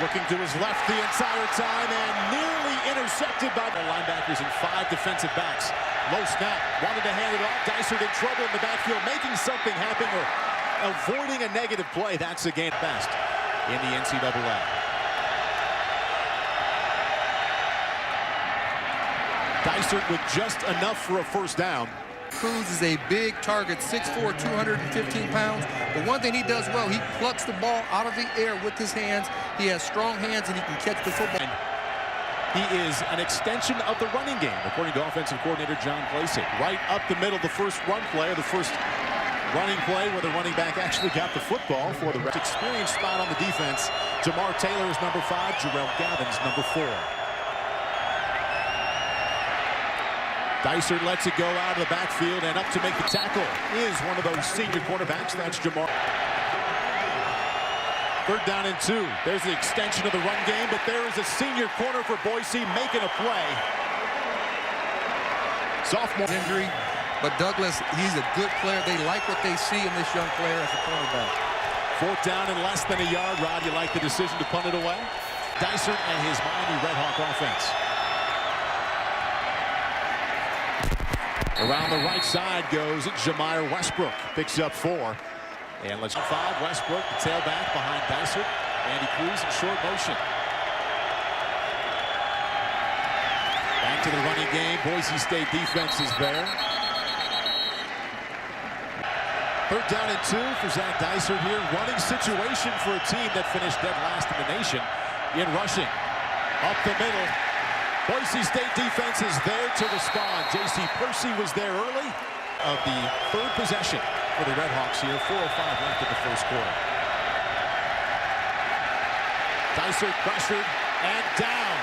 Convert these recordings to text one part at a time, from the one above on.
Looking to his left the entire time and nearly intercepted by the linebackers and 5 defensive backs. Low snap, wanted to hand it off. Dysart in trouble in the backfield, making something happen or avoiding a negative play. That's again best in the NCAA. Dysart with just enough for a first down. Cruz is a big target, 6'4", 215 pounds. The one thing he does well, he plucks the ball out of the air with his hands. He has strong hands and he can catch the football. He is an extension of the running game, according to offensive coordinator John Placek. Right up the middle, the first run play, or the first running play where the running back actually got the football for the experienced spot on the defense. Jamar Taylor is number 5, Jarrell Gavin's number 4. Dysart lets it go out of the backfield, and up to make the tackle is one of those senior quarterbacks. That's Jamar. 3rd down and 2. There's the extension of the run game, but there is a senior corner for Boise making a play. Sophomore injury, but Douglas, he's a good player. They like what they see in this young player as a cornerback. 4th down and less than a yard. Rod, you like the decision to punt it away? Dysart and his Miami Redhawk offense. Around the right side goes Jamire Westbrook. Picks up 4. And let's 5. Westbrook, the tailback behind Dysart. Andy Cruz in short motion. Back to the running game. Boise State defense is there. 3rd down and 2 for Zach Dysart here. Running situation for a team that finished dead last in the nation in rushing. Up the middle. Boise State defense is there to respond. J.C. Percy was there early of the 3rd possession for the Redhawks here. 4:05 left in the first quarter. Dysart pressured and down.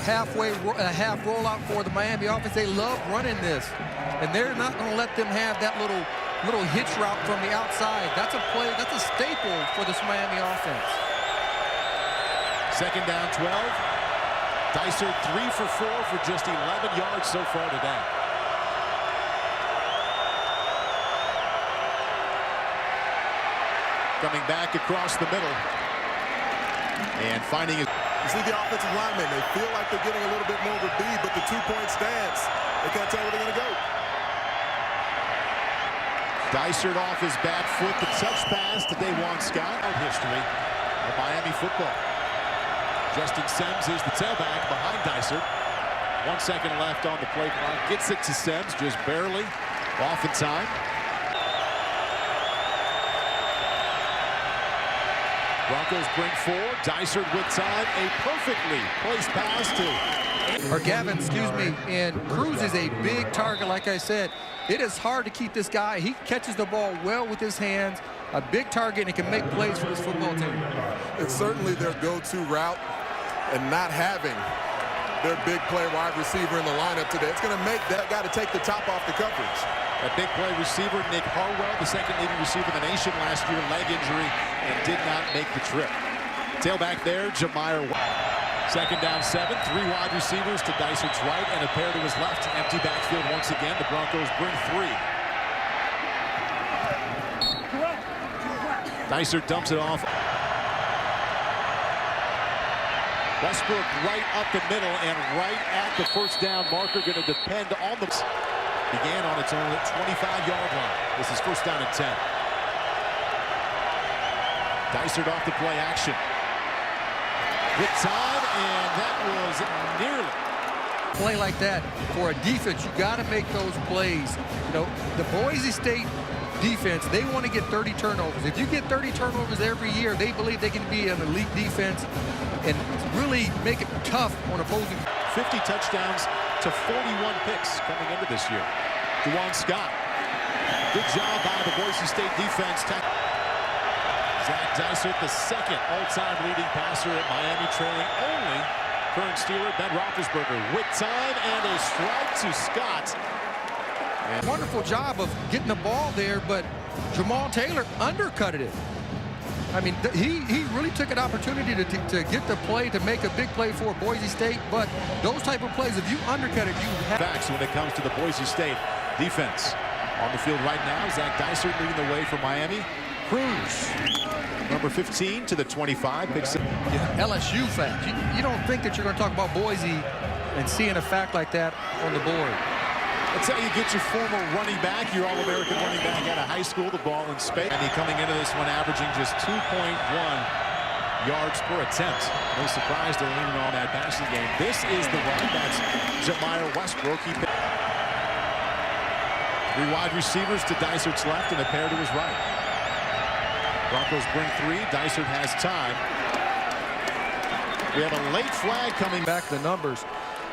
Half rollout for the Miami offense. They love running this, and they're not going to let them have that little hitch route from the outside. That's a play. That's a staple for this Miami offense. 2nd down, 12. Dysart 3 for 4 for just 11 yards so far today. Coming back across the middle. And finding his... You see the offensive linemen, they feel like they're getting a little bit more of a bead, but the 2-point stance, they can't tell where they're going to go. Dysart off his back foot. The touch pass to Dajuan Scott. Out history of Miami football. Justin Semmes is the tailback behind Dysart. 1 second left on the play clock. Gets it to Semmes, just barely off in time. Broncos bring 4. Dysart with time. A perfectly placed pass to... Or Gavin, excuse me. And Cruz is a big target, like I said. It is hard to keep this guy. He catches the ball well with his hands. A big target, and he can make plays for this football team. It's certainly their go-to route, and not having their big play wide receiver in the lineup today, it's going to make that guy to take the top off the coverage. A big play receiver, Nick Harwell, the 2nd leading receiver in the nation last year, leg injury, and did not make the trip. Tailback there, Jamire. 2nd down, 7. 3 wide receivers to Dysart's right and a pair to his left. Empty backfield once again. The Broncos bring 3. Dysart dumps it off. Westbrook right up the middle and right at the first down marker. Going to depend on the... Began on its own 25-yard line. This is 1st down and 10. Dysart off the play action. With time, and that was nearly. Play like that for a defense, you got to make those plays. You know, the Boise State defense, they want to get 30 turnovers. If you get 30 turnovers every year, they believe they can be an elite defense and really make it tough on opposing. 50 touchdowns to 41 picks coming into this year. Dajuan Scott. Good job by the Boise State defense. Zach Dysart, the 2nd all-time leading passer at Miami, trailing only current Steeler Ben Roethlisberger. With time and a strike to Scott. And wonderful job of getting the ball there, but Jamal Taylor undercutted it. I mean, he really took an opportunity to get the play, to make a big play for Boise State, but those type of plays, if you undercut it, you have... Backs when it comes to the Boise State defense. On the field right now, Zach Dysart leading the way for Miami. Cruz Number 15 to the 25. Picks up. Yeah, LSU fact. You don't think that you're going to talk about Boise and seeing a fact like that on the board. That's how you get your former running back, your All-American running back out of high school, the ball in space. And he coming into this one averaging just 2.1 yards per attempt. No surprise they're leaning on that passing game. This is the run. That's Jamier Westbrook. He picked 3 wide receivers to Dysert's left and a pair to his right. Broncos bring 3. Dysert has time. We have a late flag coming back the numbers.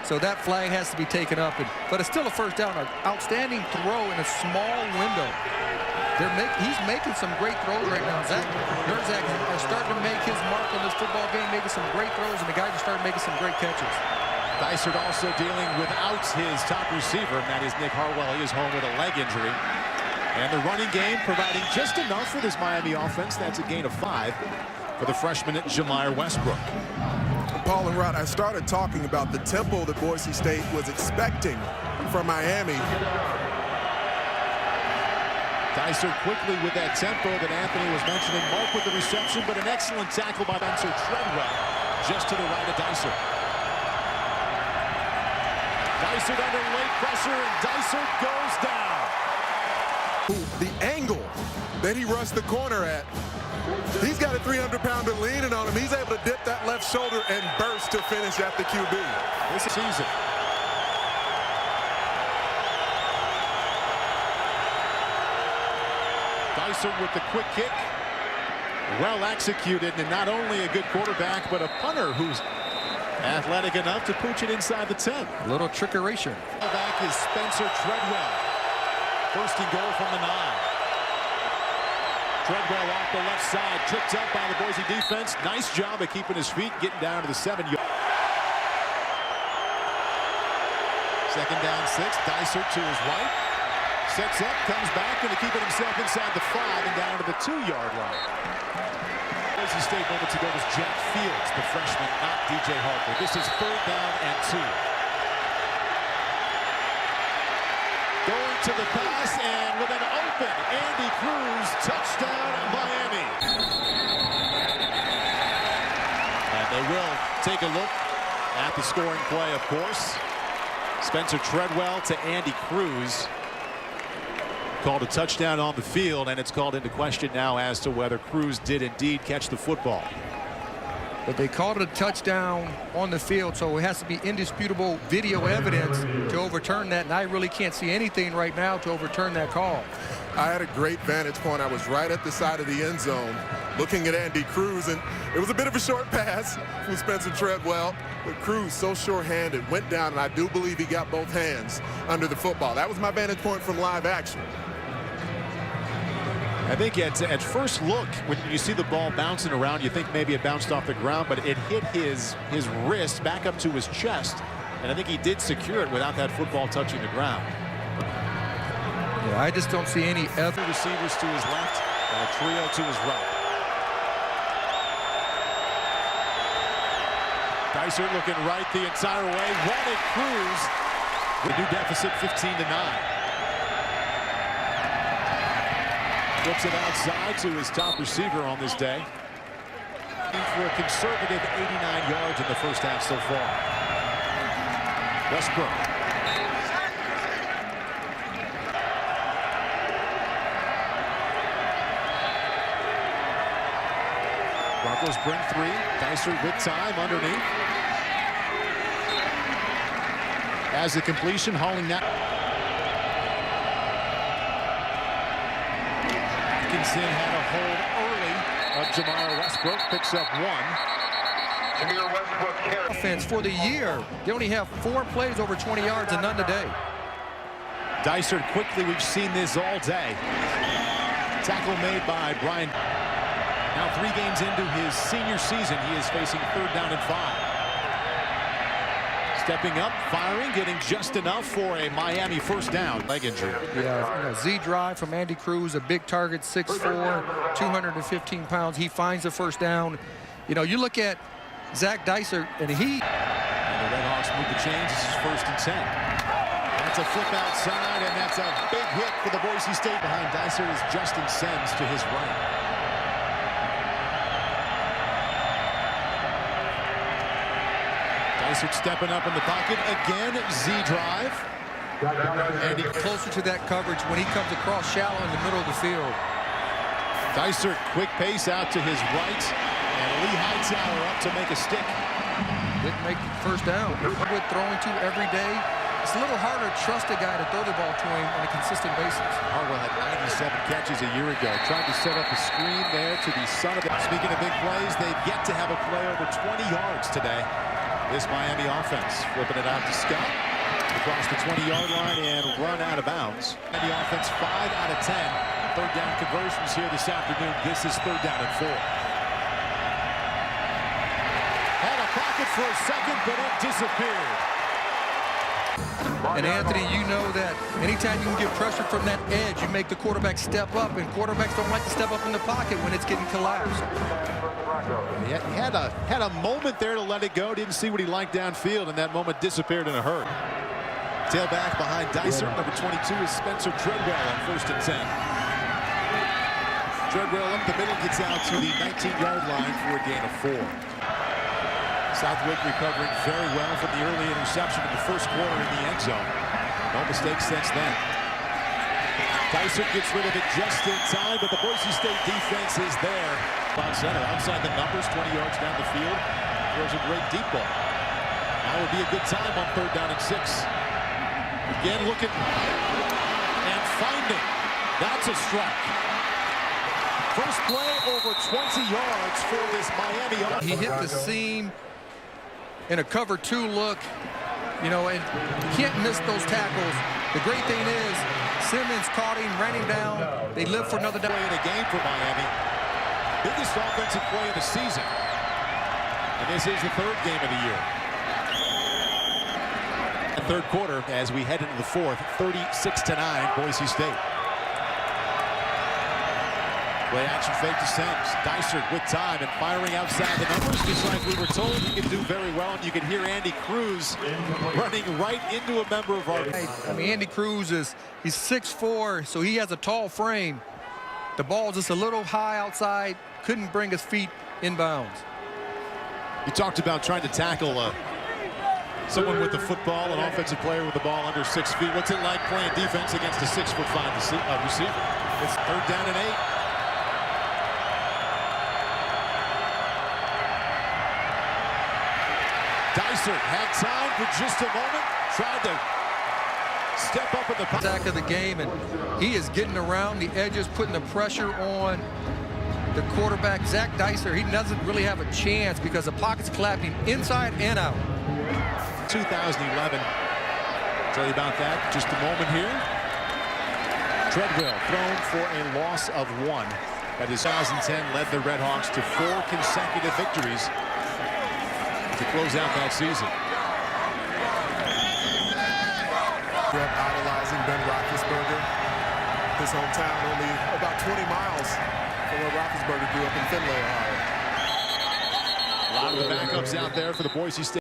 So that flag has to be taken up, but it's still a first down. An outstanding throw in a small window. He's making some great throws right now. Zach Nerzak is starting to make his mark on this football game, making some great throws, and the guys are starting making some great catches. Dysert also dealing without his top receiver, and that is Nick Harwell. He is home with a leg injury. And the running game providing just enough for this Miami offense. That's a gain of 5 for the freshman Jamier Westbrook. Paul and Rod, I started talking about the tempo that Boise State was expecting from Miami. Dysert quickly with that tempo that Anthony was mentioning. Mark with the reception, but an excellent tackle by Spencer Treadwell just to the right of Dysert. Dysert under late pressure, and Dysert goes down. The angle that he rushed the corner at, he's got a 300-pounder leaning on him. He's able to dip that left shoulder and burst to finish at the QB. This season. Dysert with the quick kick. Well executed, and not only a good quarterback, but a punter who's athletic enough to pooch it inside the 10. A little trickery. Back is Spencer Treadwell. First and goal from the 9. Treadwell off the left side, tripped up by the Boise defense. Nice job of keeping his feet, getting down to the 7-yard. Second down 6, Dysert to his right. Sets up, comes back, and keeping himself inside the 5 and down to the 2-yard line. Boise State moments ago was Jack Fields, the freshman, not DJ Harper. This is 3rd down and 2. Going to the pass, and with an open Andy Cruz, touchdown Miami. And they will take a look at the scoring play, of course. Spencer Treadwell to Andy Cruz. Called a touchdown on the field, and it's called into question now as to whether Cruz did indeed catch the football. But they called it a touchdown on the field, so it has to be indisputable video evidence to overturn that, and I really can't see anything right now to overturn that call. I had a great vantage point. I was right at the side of the end zone looking at Andy Cruz, and it was a bit of a short pass from Spencer Treadwell, but Cruz so sure-handed, went down, and I do believe he got both hands under the football. That was my vantage point from live action. I think at first look, when you see the ball bouncing around, you think maybe it bounced off the ground, but it hit his wrist back up to his chest, and I think he did secure it without that football touching the ground. Yeah, I just don't see any other receivers to his left and a trio to his right. Dysert looking right the entire way. Wanted Cruz. The new deficit 15-9. Flips it outside to his top receiver on this day. For a conservative 89 yards in the first half so far. Westbrook. Broncos bring 3. Dysert with time underneath. As the completion, hauling that. Atkinson had a hold early of Jamier Westbrook. Picks up 1. Jamier Westbrook carries. Offense for the year. They only have 4 plays over 20 yards and none today. Dysert quickly, we've seen this all day. Tackle made by Brian. Now 3 games into his senior season, he is facing 3rd down and 5. Stepping up, firing, getting just enough for a Miami first down. Leg injury. Yeah, Z drive from Andy Cruz, a big target, 6'4", 215 pounds. He finds the first down. You know, you look at Zach Dysert, and he... And the Redhawks move the chains. This is 1st and 10. That's a flip outside, and that's a big hit for the Boise State. Behind Dysert is Justin Sims to his right. Dysart stepping up in the pocket again. Z drive. And he's closer to that coverage when he comes across shallow in the middle of the field. Dysart, quick pace out to his right. And Lee Hightower up to make a stick. Didn't make the first down. With throwing to every day, it's a little harder to trust a guy to throw the ball to him on a consistent basis. Harwell had 97 catches a year ago. Tried to set up a screen there to the son of it. Speaking of big plays, they've yet to have a play over 20 yards today. This Miami offense flipping it out to Scott. Across the 20-yard line and run out of bounds. And the offense 5 out of 10. Third down conversions here this afternoon. This is third down and 4. Had a pocket for a second, but it disappeared. And Anthony, you know that anytime you can get pressure from that edge, you make the quarterback step up, and quarterbacks don't like to step up in the pocket when it's getting collapsed. He had a moment there to let it go. Didn't see what he liked downfield, and that moment disappeared in a hurry. Tailback behind Dysart. Number 22 is Spencer Treadwell on 1st and 10. Treadwell up the middle, gets out to the 19-yard line for a gain of 4. Southwick recovering very well from the early interception in the first quarter in the end zone. No mistakes since then. Dysart gets rid of it just in time, but the Boise State defense is there. Box center, outside the numbers, 20 yards down the field. Throws a great deep ball. Now would be a good time on 3rd down and 6. Again looking and finding. That's a strike. First play over 20 yards for this Miami offense. He hit the seam in a cover 2 look, you know, and you can't miss those tackles. The great thing is Simmons caught him, ran him down. They live for another down. In a game for Miami. Biggest offensive play of the season. And this is the 3rd game of the year. Third quarter as we head into the 4th, 36-9, Boise State. Play action fake to Sims. Dysart with time and firing outside the numbers, just like we were told he could do very well. And you can hear Andy Cruz running right into a member of our. I mean, Andy Cruz he's 6'4", so he has a tall frame. The ball just a little high outside, couldn't bring his feet inbounds. You talked about trying to tackle someone with the football, an offensive player with the ball under 6 feet. What's it like playing defense against a 6'5" receiver? It's 3rd down and 8. Dysart had time for just a moment. Tried to step up in the attack of the game, and he is getting around the edges, putting the pressure on the quarterback, Zach Dysart. He doesn't really have a chance because the pocket's collapsing inside and out. 2011. Tell you about that just a moment here. Treadwell thrown for a loss of 1. That is 2010 led the Redhawks to 4 consecutive victories to close out that season. Grew up idolizing Ben Roethlisberger. His hometown only about 20 miles from where Roethlisberger grew up in Findlay, Ohio. A lot of the backups out there for the Boise State.